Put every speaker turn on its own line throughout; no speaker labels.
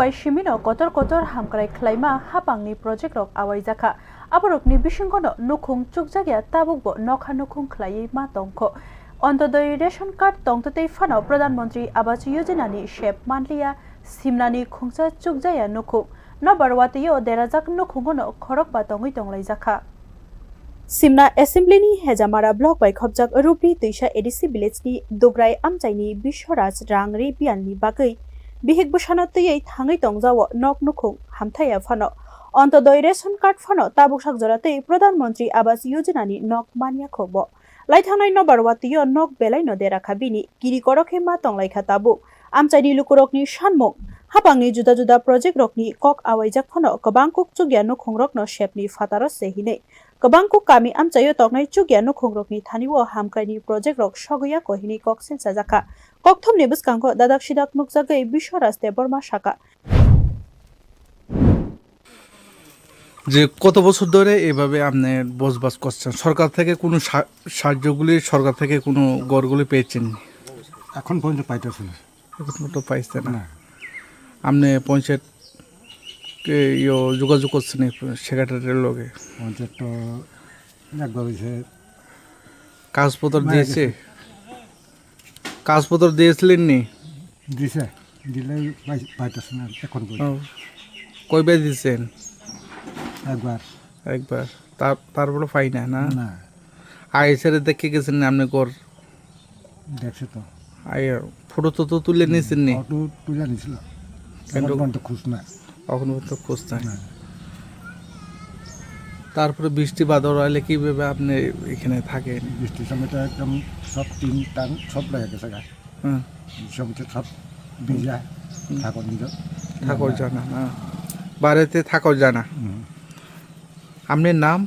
bai shimino kotor hamkrai khlaima hapangni project rok awai jaka aborokni bisingono nukhung chukjagya tabukbo nokha nukhung khlai ma tongkho Antyodaya ration card তংততেই ফানাও Pradhan Mantri Awas যোজনানি shape মানলিয়া সিমনানি খুংসা চুকজায়া নুখুং নবারওয়াতিও দেরাজাক নুখুংগনো খরক বা তংই তংলাই জাখা সিমনা অ্যাসেম্বলিনি হেজামারা ব্লক বাই খবজাক রুপি তৈশা এডিসি ভিলেজনি দুগ্রাই আমচাইনি বিশ্বরাজ রাংরি বিয়াননি বাগৈ বিহেক বসানতयै থাঙै তংজাও নক নুখুং হামথায়া ফানো অন্তদয় রেশন কার্ড ফানো তাবুকসাক জরাতেই প্রধানমন্ত্রী আবাস যোজনানি নক মানিয়া খব লাইথাंनाय नबारवातियो नक बेलायनो देराखा बिनि गिरि करखे मा तंलायखा ताबु आमचाइनि लुकुरकनि सानमुं हाबांनि जुदा जुदा प्रोजेक्ट रकनि कक आवाइजाक फनो गोबां कुक चुगियानो खुंरकनो शेपनि फातारो सेहिने गोबां कुक कामि आमचाइयो तंनाय चुगियानो खुंरकनि थानिवो हामक्राइनि प्रोजेक्ट रक सगैया कहिनि कक सेनसा जाखा ककथमनि बुसकांखो दादाक सिदाक नुकजागै बिश्वराज बर्मा शाखा
যে কত বছর ধরে এভাবে আপনি বসবাস করছেন সরকার থেকে কোনো সাহায্যগুলি সরকার থেকে কোনো গড়গুলি পেয়েছেন
এখন পর্যন্ত পাইতেছেন
এখন তো পাইছেন না আপনি পঞ্চায়েতকে যোগাযোগ করছেন সেক্রেটারির লগে
পঞ্চায়েত তো একবার হয়েছে
কাগজপত্র দিয়েছে কাগজপত্র দিয়েছিলেন নি
দিছে দিলে পাইতেছেন এখন
কয়বার দিয়েছেন
একবার
তারপরে পাই না না
না
আইসারে দেখে গেছেন আপনি কর
দেখছে তো
ফটো তো তুলে নিয়েছেন নি
ফটো তুলে নিয়েছিল কিন্তু খুঁজ না
এখন তো খোঁজ নাই তারপরে বৃষ্টি বাদল আইলে কিভাবে আপনি এখানে থাকেন
বৃষ্টির সময় তো একদম সব টিন টান সব লেগে গেছে গাছ সময় সব ভিজা
ঠাকুর জানা না বাড়িতে ঠাকুর জানা আপনার নাম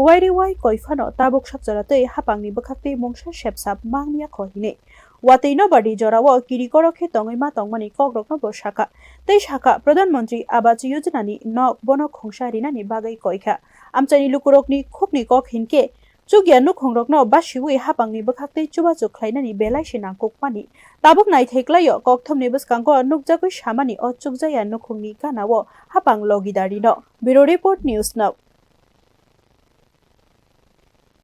ওয়াইরি ওয়াই কইফানো তাবুক সাকজরাতেই হাপাংনি বখাকতে মংসা শেপসাব মাংনিয়া খহিনে ওয়াতেইনো বাড়ি জরাও কিরি করখে তংইমা তংমানি কগ্রকনো বসাকা তৈ শাখা প্রধানমন্ত্রী আবাস যোজনানি নক বনক খুংসা রিনানি বাগৈ কইখা আমচাইনি লুকুরকনি খুকনি কক হিনকে চুগিয়ানো খুংরকনো বাসিউই হাপাংনি বখাকতে চুবা চুখলাইনানি বেলাইসে নাংকুকমানি তাবুক नायथेक्लायो ककथमनि बसकांखो नुकजागै सामानि अचुकजाया नुखुंनि गानावो हापां लगिदारिनो ब्यूरो रिपोर्ट न्यूज नाउ।